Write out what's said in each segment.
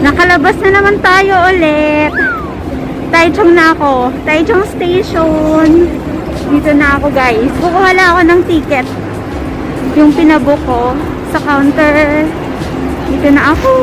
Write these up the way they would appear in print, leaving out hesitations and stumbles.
Nakalabas na naman tayo ulit. Taichung na ako. Taichung Station. Dito na ako guys. Kukuha lang ako ng ticket. Yung pinabook ko sa counter. Dito na ako.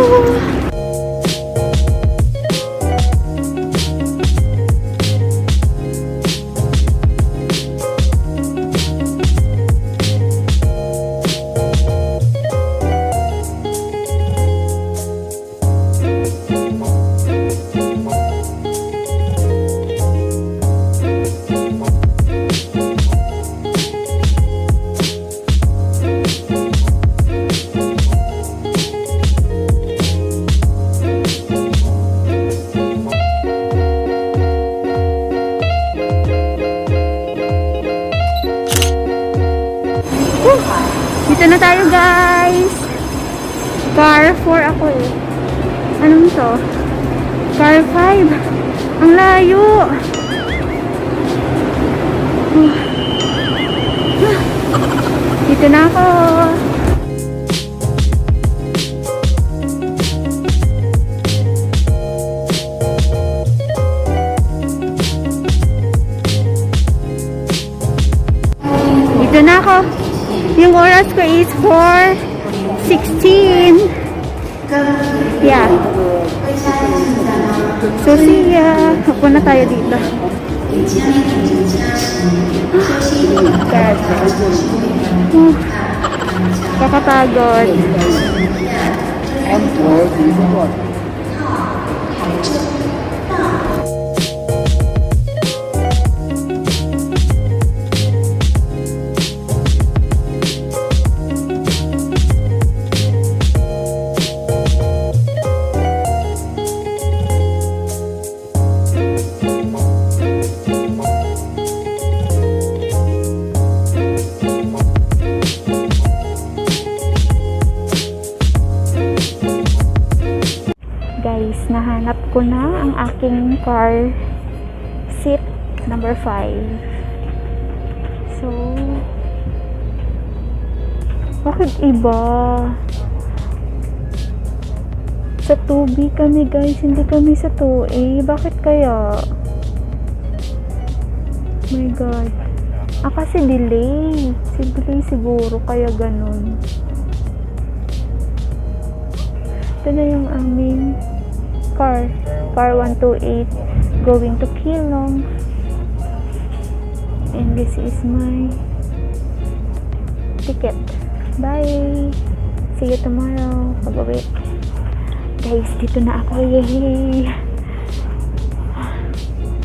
Dito na tayo guys. Car 4 ako eh. Anong to? Car 5. Ang layo. Dito na ako. Dito na ako. Yung oras ko is 4:16. Yeah. So, see ya. Ako na tayo dito. God. Kakapagod. Guys, nahanap ko na ang aking car seat number 5. So, bakit iba? Sa 2B kami guys, hindi kami sa 2A. Bakit kaya? Oh my god. Kasi delay. Delay siguro, kaya ganun. Ito na yung aming car 128 going to Kilong, and this is my ticket. Bye, see you tomorrow pag-uwi. Guys, dito na ako. Yay!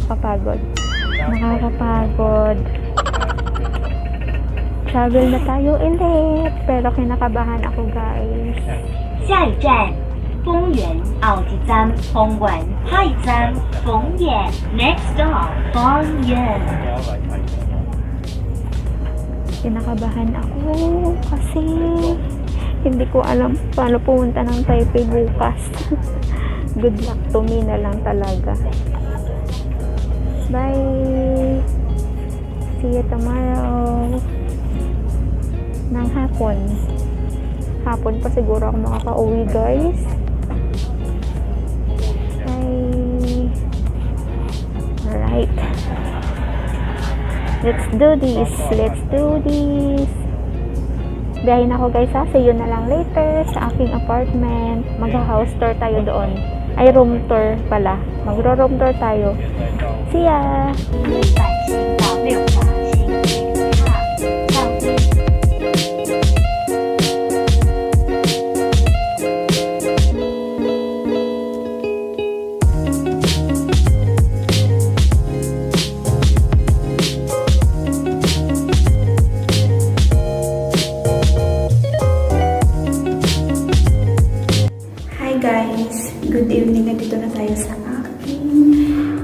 Kapagod, nakakapagod. Travel na tayo ulit, pero kinakabahan ako guys. 下一站丰原奥体站丰原下一站丰原 next stop 丰原 Kinakabahan ako kasi hindi ko alam paano pumunta ng Taipei bukas. Good luck to me na lang talaga. Bye, see you tomorrow ng hapon. Hapon pa siguro ako makaka-uwi guys. Bye. Alright. Let's do this. Let's do this. Biyahin ako guys ha. See you na lang later sa aking apartment. Mag-house tour tayo doon. Ay, room tour pala. Magro-room tour tayo. See ya! Good evening, nandito na tayo sa aking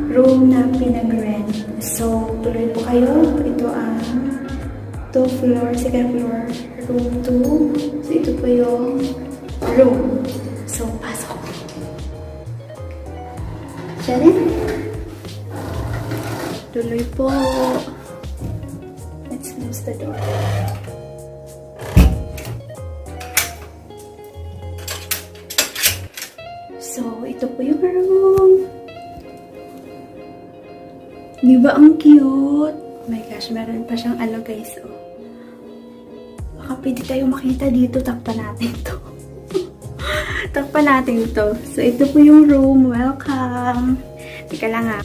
room na pinag-rent. So, tuloy po kayo. Ito ang 2 floor, second floor, room 2. So, ito po yung room. So, pasok. Diyan. Tuloy po. Let's close the door. So, ito po yung room. Di ba ang cute? Oh my gosh, meron pa siyang ano guys, oh. Baka pwede tayo makita dito. Takpan natin to. Takpan natin to. So, ito po yung room. Welcome. Teka lang ha.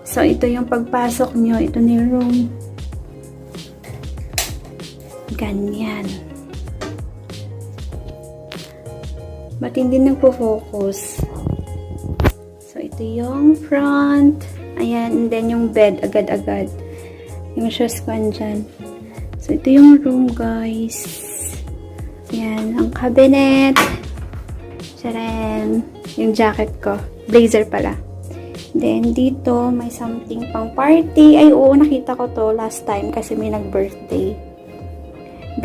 So, ito yung pagpasok nyo. Ito na yung room. Ganyan. Ba't hindi nagpo-focus? So, ito yung front. Ayan. And then, yung bed. Agad-agad. Yung shoes ko andyan. So, ito yung room, guys. Ayan. Ang cabinet. Tcharan. Yung jacket ko. Blazer pala. Then, dito, may something pang party. Ay, oo, nakita ko to last time kasi may nag-birthday.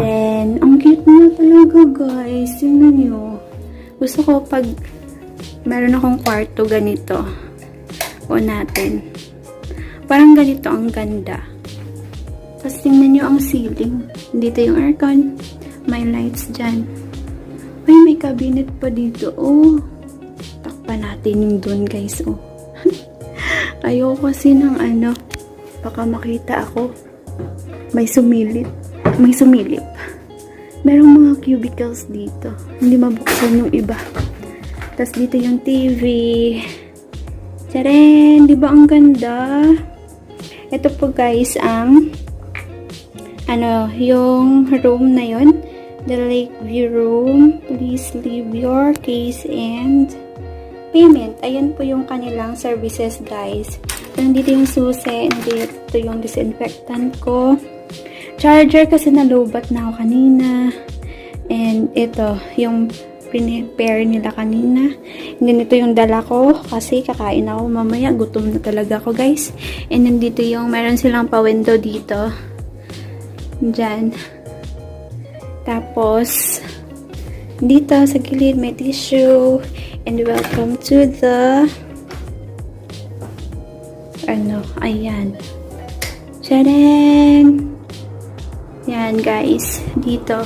Then, ang cute na talaga, guys. Tingnan nyo. Gusto ko pag meron akong kwarto ganito. O natin. Parang ganito ang ganda. Tapos, tingnan nyo ang ceiling. Dito yung aircon. May lights dyan. Ay, may cabinet pa dito. Oh, takpan natin yung dun, guys. Oh. Ayoko kasi ng ano. Baka makita ako. May sumilip. May sumilip. Merong mga cubicles dito. Hindi mabuksan yung iba. Tapos dito yung TV. Tcharan! Di ba ang ganda? Ito po guys ang yung room na yun. The Lakeview room. Please leave your case and payment. Ayan po yung kanilang services guys. Nandito yung susi. Nandito yung disinfectant ko. Charger kasi nalobat na ako kanina. And ito, yung prepare nila kanina. And then ito yung dala ko kasi kakain ako mamaya. Gutom na talaga ako guys. And nandito yung meron silang pa-window dito. Diyan. Tapos, dito sa gilid may tissue. And welcome to the ayan. Tcharan! Yan guys, dito.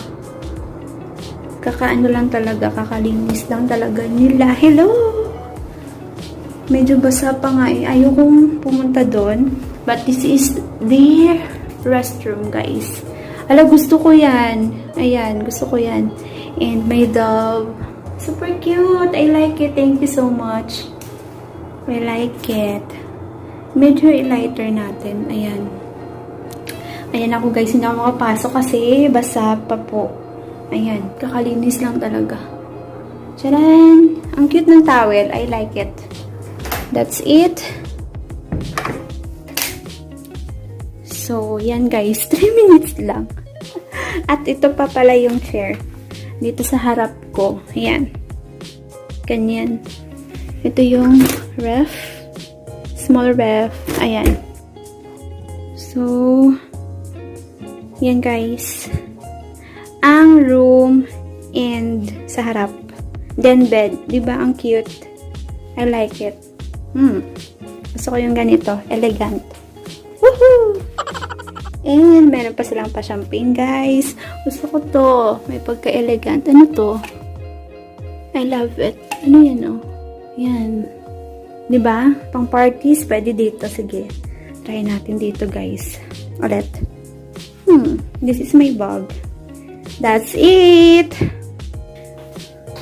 Kakaano lang talaga, kakalinis lang talaga nila. Hello! Medyo basa pa nga eh. Ayokong pumunta doon. But this is the restroom guys. Ala, gusto ko yan. Ayan, gusto ko yan. And my dog. Super cute. I like it. Thank you so much. I like it. Medyo i-lighter natin. Ayan. Ayan ako guys, hindi ako makapasok kasi basa pa po. Ayan, kakalinis lang talaga. Tcharan! Ang cute ng towel. I like it. That's it. So, yan guys. 3 minutes lang. At ito pa pala yung chair. Dito sa harap ko. Ayan. Ganyan. Ito yung ref. Small ref. Ayan. So, yan guys. Ang room and sa harap. Then bed. Diba ang cute? I like it. Gusto ko yung ganito. Elegant. Woohoo! And meron pa silang pa-champagne guys. Gusto ko to. May pagka-elegant. Ano to? I love it. Ano yan oh? Yan. Diba? Pang parties, pwede dito. Sige. Try natin dito guys. Ulit. This is my bag. That's it.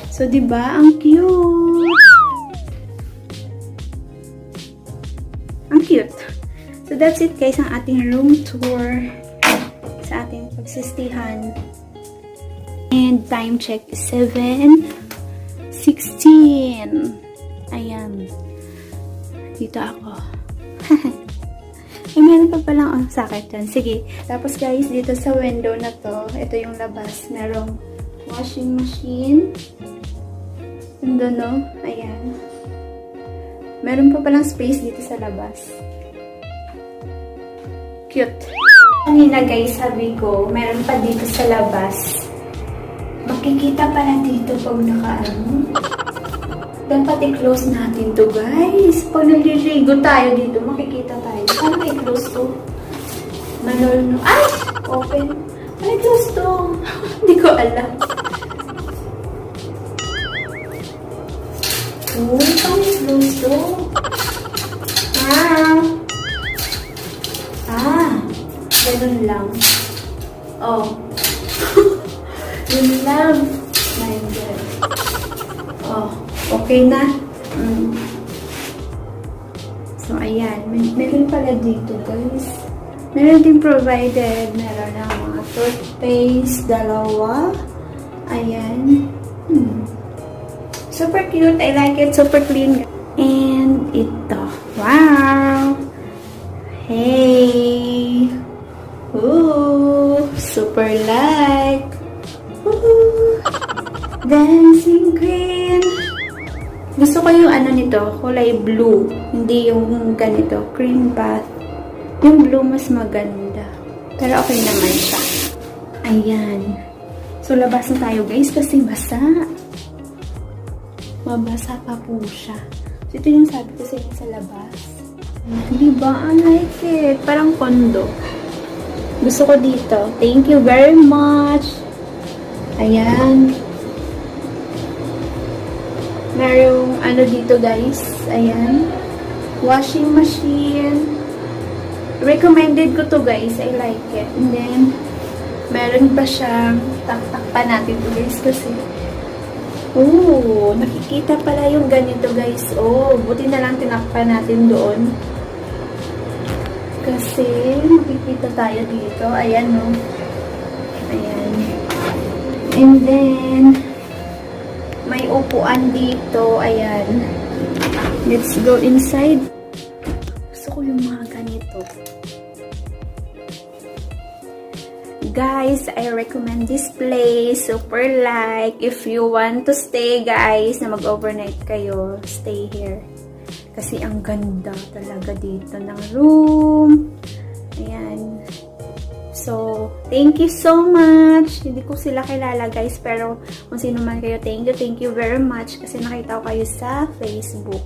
So, diba? Ang cute. Ang cute. So, that's it guys. Ang ating room tour sa ating pagsistihan. And time check is 7:16. Ayan. Dito ako. Eh, meron pa palang sakit dyan. Sige. Tapos guys, dito sa window na to, ito yung labas. Merong washing machine. Ando, no? Ayan. Meron pa palang space dito sa labas. Cute. Kanina guys, sabi ko, meron pa dito sa labas. Makikita pala dito pag nakaano. Dapat i-close natin to guys. Pag naliligo tayo dito, makikita tayo. Paano i-close to? Manol no. Ay! Open. Paano i-close to? Hindi ko alam. Oh, pangit gusto. Ganun lang. Oh. Yun lang. My God. Oh, okay na. So, ayan. Meron pala dito, guys. Meron din provided. Meron ng mga toothpaste, dalawa. Ayan. Super cute. I like it. Super clean. And ito. Wow! Hey! Ooh! Super light! Ooh! Dancing Queen! Gusto ko yung ano nito, kulay blue. Hindi yung ganito, cream bath. Yung blue mas maganda. Pero okay naman siya. Ayan. So, labas na tayo guys kasi basa. Mabasa pa po siya. So, ito yung sabi ko sa inyo sa labas. Diba? I like it. Parang kondo. Gusto ko dito. Thank you very much. Ayan. Merong ano dito guys. Ayan. Washing machine. Recommended ko to guys. I like it. And then, meron pa siyang tak-tak pa natin to guys kasi oh, nakikita pala yung ganito guys. Oh, buti na lang tinakpan natin doon. Kasi makikita tayo dito. Ayan, no. Ayan. And then, may upuan dito. Ayan. Let's go inside. Gusto ko yung mga ganito. Guys, I recommend this place. Super like. If you want to stay, guys, na mag-overnight kayo, stay here. Kasi ang ganda talaga dito ng room. Ayan. So, thank you so much. Hindi ko sila kilala, guys. Pero, kung sino man kayo, thank you very much. Kasi nakita ko kayo sa Facebook.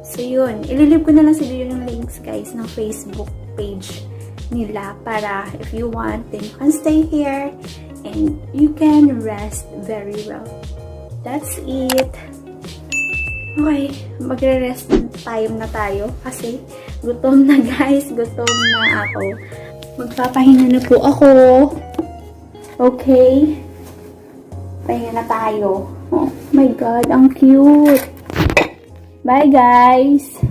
So, yun. Ililip ko na lang sa video yung links, guys, ng Facebook page nila para if you want, then you can stay here and you can rest very well. That's it. Okay, magre-rest time na tayo kasi gutom na guys, gutom na ako. Magpapahinga na po ako. Okay. Pahinga na tayo. Oh my God, ang cute. Bye guys.